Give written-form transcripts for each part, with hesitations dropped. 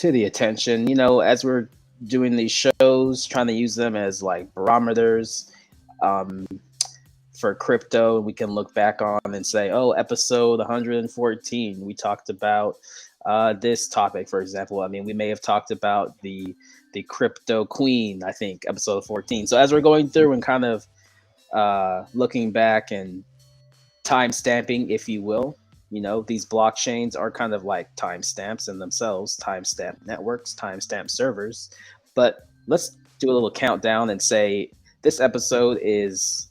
to the attention. As we're doing these shows, trying to use them as like barometers um, for crypto. We can look back on and say, oh, episode 114, we talked about this topic, for example. I mean, we may have talked about the crypto queen, I think, episode 14. So as we're going through and kind of looking back and time stamping, if you will, these blockchains are kind of like timestamps in themselves, timestamp networks, timestamp servers. But let's do a little countdown and say this episode is,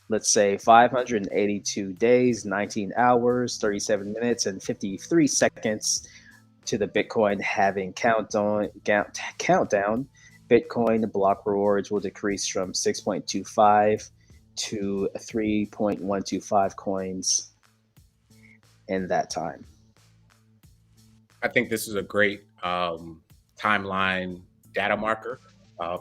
let's say, 582 days, 19 hours, 37 minutes, and 53 seconds to the Bitcoin halving countdown. Bitcoin block rewards will decrease from 6.25 to 3.125 coins in that time. I think this is a great timeline data marker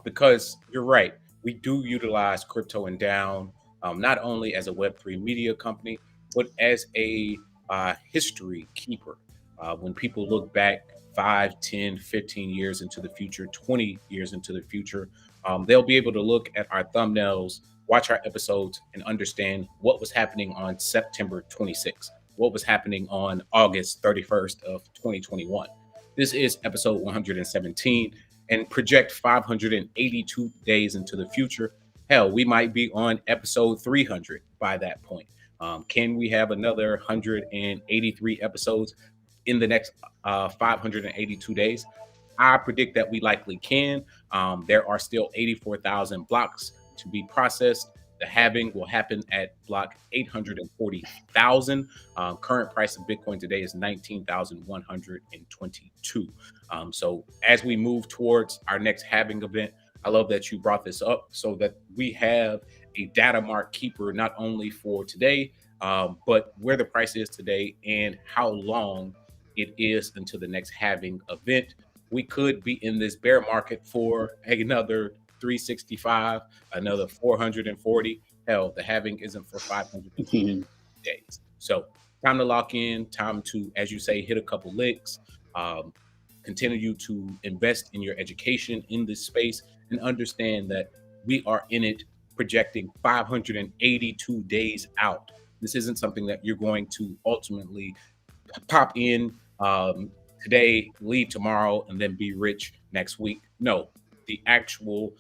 because you're right. We do utilize crypto and down not only as a Web3 media company, but as a history keeper. When people look back 5, 10, 15 years into the future, 20 years into the future, they'll be able to look at our thumbnails, watch our episodes, and understand what was happening on September 26th, what was happening on August 31st of 2021. This is episode 117, and project 582 days into the future. Hell, we might be on episode 300 by that point. Can we have another 183 episodes in the next 582 days? I predict that we likely can. There are still 84,000 blocks to be processed. The halving will happen at block 840,000. Current price of Bitcoin today is 19,122. So as we move towards our next halving event, I love that you brought this up so that we have a data mark keeper, not only for today, but where the price is today and how long it is until the next halving event. We could be in this bear market for another 365, another 440. Hell, the halving isn't for 550 days. So time to lock in, time to, as you say, hit a couple licks, continue to invest in your education in this space, and understand that we are in it projecting 582 days out. This isn't something that you're going to ultimately pop in today, leave tomorrow, and then be rich next week. No, the actual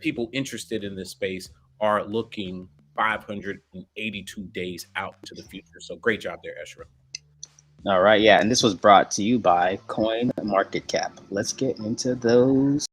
people interested in this space are looking 582 days out to the future. So great job there, Ezra. All right, yeah, and this was brought to you by Coin Market Cap. Let's get into those